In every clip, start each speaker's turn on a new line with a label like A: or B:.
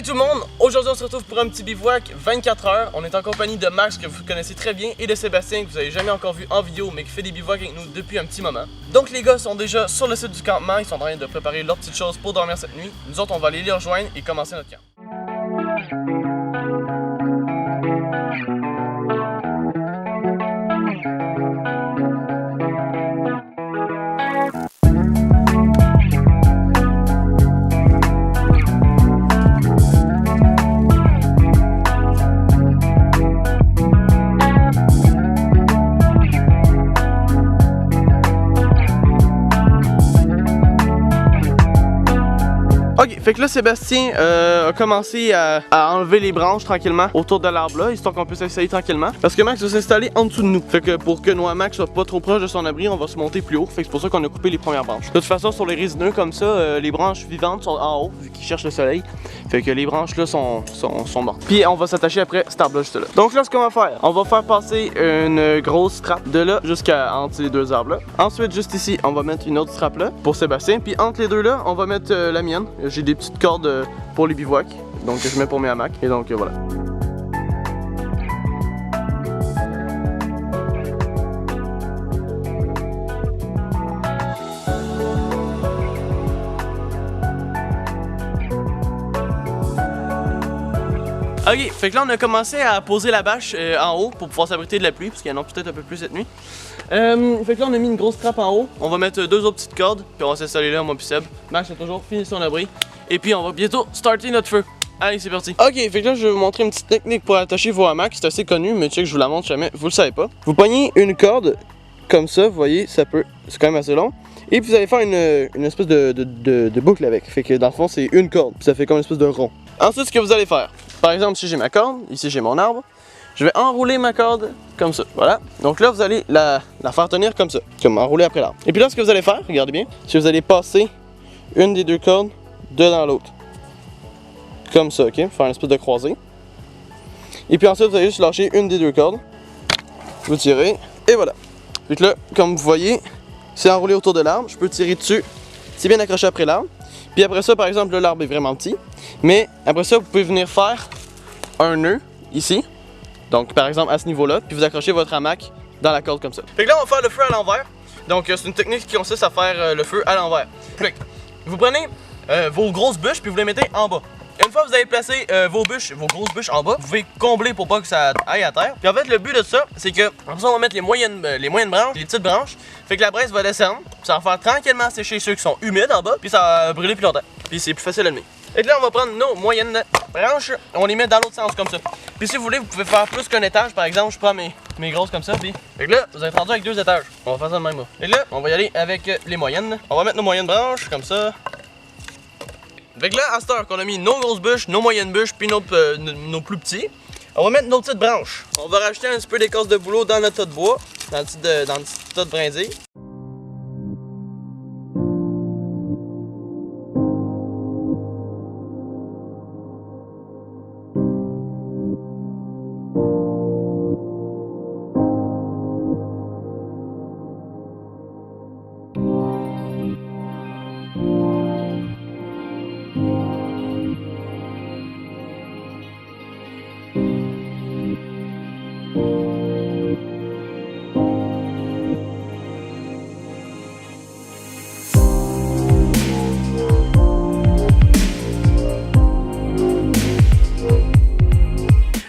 A: tout le monde, aujourd'hui on se retrouve pour un petit bivouac 24 heures. On est en compagnie de Max que vous connaissez très bien et de Sébastien que vous avez jamais encore vu en vidéo mais qui fait des bivouacs avec nous depuis un petit moment. Donc les gars sont déjà sur le site du campement, ils sont en train de préparer leurs petites choses pour dormir cette nuit. Nous autres on va aller les rejoindre et commencer notre camp. Ok, fait que là Sébastien a commencé à enlever les branches tranquillement autour de l'arbre là, histoire qu'on puisse s'installer tranquillement. Parce que Max va s'installer en dessous de nous. Fait que pour que Max soit pas trop proche de son abri, on va se monter plus haut. Fait que c'est pour ça qu'on a coupé les premières branches. De toute façon, sur les résineux comme ça, les branches vivantes sont en haut, vu qu'ils cherchent le soleil. Fait que les branches là sont mortes. Puis on va s'attacher après cet arbre là juste là. Donc là, ce qu'on va faire, on va faire passer une grosse trappe de là jusqu'à entre les deux arbres là. Ensuite, juste ici, on va mettre une autre trappe là pour Sébastien. Puis entre les deux là, on va mettre la mienne. J'ai des petites cordes pour les bivouacs, donc je mets pour mes hamacs, et donc voilà. Ok, fait que là on a commencé à poser la bâche en haut pour pouvoir s'abriter de la pluie, parce qu'il y en a peut-être un peu plus cette nuit. Fait que là on a mis une grosse trappe en haut, on va mettre deux autres petites cordes, puis on va s'installer là, moi puis Seb. Max a toujours fini son abri, et puis on va bientôt starter notre feu. Allez, c'est parti. Ok, fait que là je vais vous montrer une petite technique pour attacher vos hamacs, c'est assez connu, mais tu sais que je vous la montre jamais, vous le savez pas. Vous poignez une corde, comme ça, vous voyez, ça peut, c'est quand même assez long. Et puis vous allez faire une espèce de boucle avec, fait que dans le fond c'est une corde, puis ça fait comme une espèce de rond. Ensuite, ce que vous allez faire, par exemple, si j'ai ma corde, ici j'ai mon arbre, je vais enrouler ma corde comme ça, voilà. Donc là, vous allez la faire tenir comme ça, comme enrouler après l'arbre. Et puis là, ce que vous allez faire, regardez bien, c'est que vous allez passer une des deux cordes dans l'autre. Comme ça, ok? Faire une espèce de croisée. Et puis ensuite, vous allez juste lâcher une des deux cordes. Vous tirez, et voilà. Puis là, comme vous voyez, c'est enroulé autour de l'arbre. Je peux tirer dessus, c'est bien accroché après l'arbre. Puis après ça, par exemple, l'arbre est vraiment petit. Mais après ça, vous pouvez venir faire un nœud ici. Donc par exemple à ce niveau-là. Puis vous accrochez votre hamac dans la corde comme ça. Fait que là, on va faire le feu à l'envers. Donc c'est une technique qui consiste à faire le feu à l'envers. Vous prenez vos grosses bûches puis vous les mettez en bas. Une fois que vous avez placé vos grosses bûches en bas, vous pouvez combler pour pas que ça aille à terre. Puis en fait, le but de ça, c'est que après ça, on va mettre les moyennes branches, les petites branches. Fait que la braise va descendre, puis ça va faire tranquillement sécher ceux qui sont humides en bas, puis ça va brûler plus longtemps. Puis c'est plus facile à allumer. Et là, on va prendre nos moyennes branches, on les met dans l'autre sens comme ça. Puis si vous voulez, vous pouvez faire plus qu'un étage. Par exemple, je prends mes grosses comme ça, puis fait que là, vous êtes rendu avec 2 étages. On va faire ça de même là. Et là, on va y aller avec les moyennes. On va mettre nos moyennes branches comme ça. Fait que là, à cette heure qu'on a mis nos grosses bûches, nos moyennes bûches, puis nos plus petits, on va mettre nos petites branches. On va rajouter un petit peu d'écorce de bouleau dans notre tas de bois, dans le petit tas de brindilles.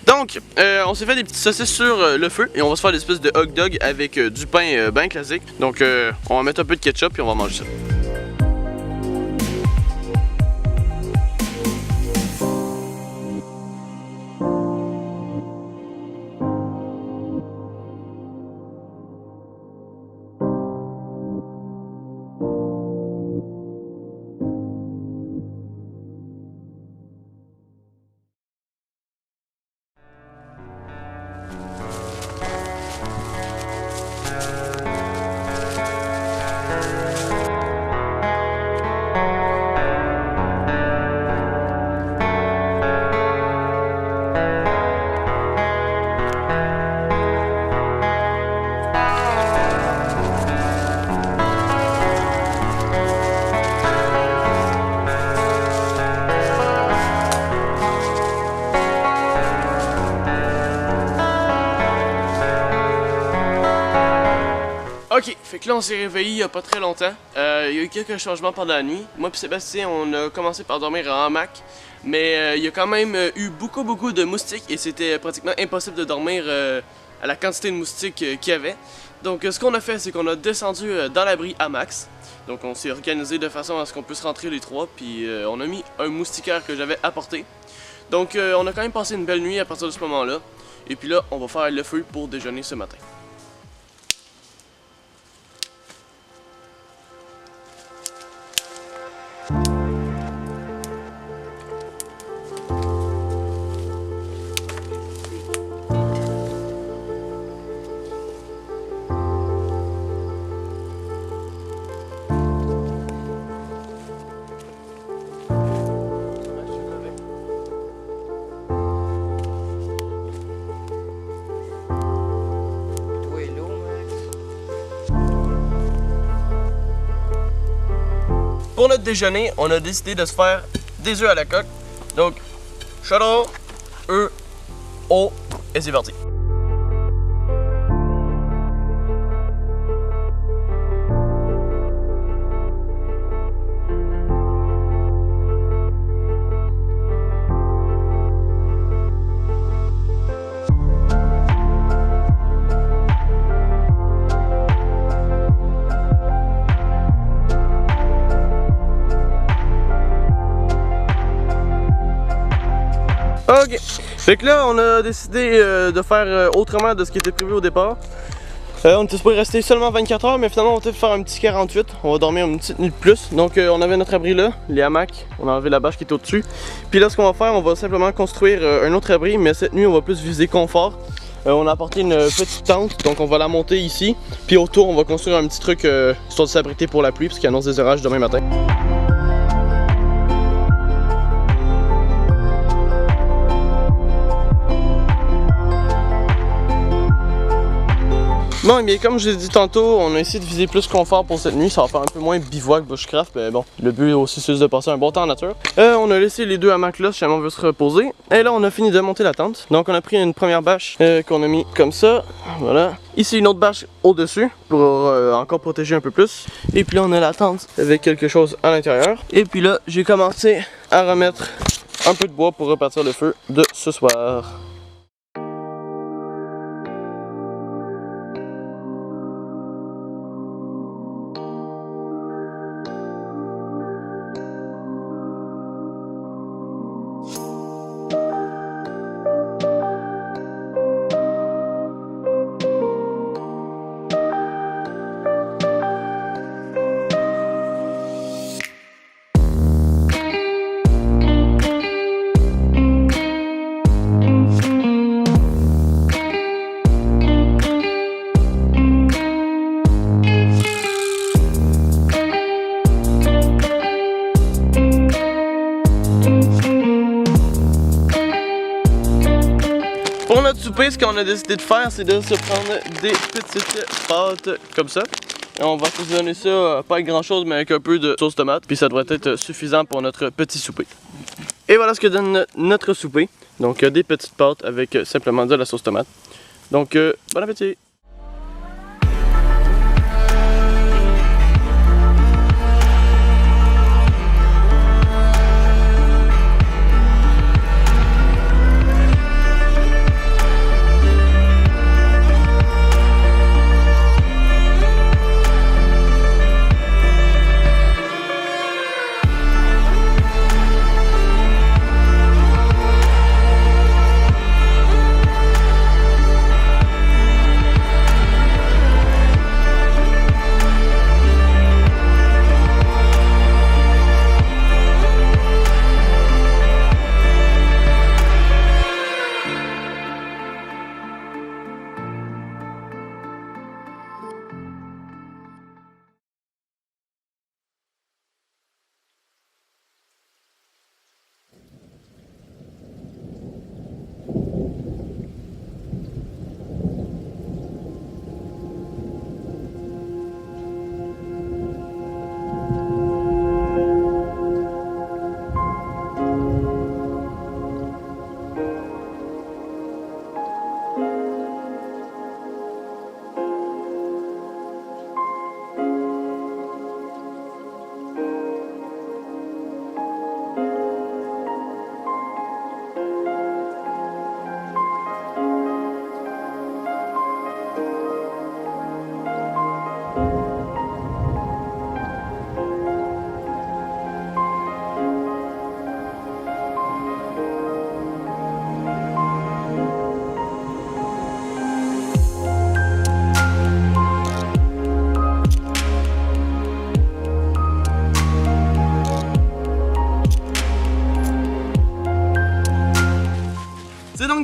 A: Donc, on s'est fait des petites saucisses sur le feu et on va se faire des espèces de hot dog avec du pain bien classique. Donc, on va mettre un peu de ketchup et on va manger ça. Ok, fait que là on s'est réveillé il y a pas très longtemps. Il y a eu quelques changements pendant la nuit. Moi et Sébastien, on a commencé par dormir en hamac. Mais il y a quand même eu beaucoup de moustiques et c'était pratiquement impossible de dormir à la quantité de moustiques qu'il y avait. Donc ce qu'on a fait, c'est qu'on a descendu dans l'abri à max. Donc on s'est organisé de façon à ce qu'on puisse rentrer les trois. Puis on a mis un moustiquaire que j'avais apporté. Donc on a quand même passé une belle nuit à partir de ce moment-là. Et puis là, on va faire le feu pour déjeuner ce matin. Pour notre déjeuner, on a décidé de se faire des œufs à la coque. Donc, chaudron, œufs, eau, et c'est parti. Ok, fait que là on a décidé de faire autrement de ce qui était prévu au départ. On était supposé rester seulement 24 heures, mais finalement on va faire un petit 48. On va dormir une petite nuit de plus. Donc on avait notre abri là, les hamacs, on a enlevé la bâche qui est au-dessus. Puis là ce qu'on va faire, on va simplement construire un autre abri, mais cette nuit on va plus viser confort. On a apporté une petite tente, donc on va la monter ici. Puis autour on va construire un petit truc histoire de s'abriter pour la pluie, parce qu'il annonce des orages demain matin. Bon, mais comme je l'ai dit tantôt, on a essayé de viser plus confort pour cette nuit. Ça va faire un peu moins bivouac bushcraft, mais bon, le but aussi c'est de passer un bon temps en nature. On a laissé les deux hamacs là si jamais on veut se reposer. Et là, on a fini de monter la tente. Donc on a pris une première bâche qu'on a mis comme ça, voilà. Ici une autre bâche au-dessus pour encore protéger un peu plus. Et puis là, on a la tente avec quelque chose à l'intérieur. Et puis là, j'ai commencé à remettre un peu de bois pour repartir le feu de ce soir. Pour notre souper, ce qu'on a décidé de faire, c'est de se prendre des petites pâtes comme ça. Et on va assaisonner ça, pas avec grand chose, mais avec un peu de sauce tomate. Puis ça devrait être suffisant pour notre petit souper. Et voilà ce que donne notre souper. Donc des petites pâtes avec simplement de la sauce tomate. Donc bon appétit!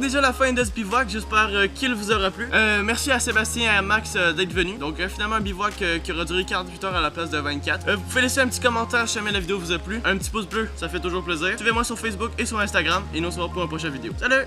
A: déjà la fin de ce bivouac, j'espère qu'il vous aura plu. Merci à Sébastien et à Max d'être venus. Donc finalement un bivouac qui aura duré 48 heures à la place de 24. Vous pouvez laisser un petit commentaire si jamais la vidéo vous a plu. Un petit pouce bleu, ça fait toujours plaisir. Suivez-moi sur Facebook et sur Instagram et nous on se revoit pour une prochaine vidéo. Salut!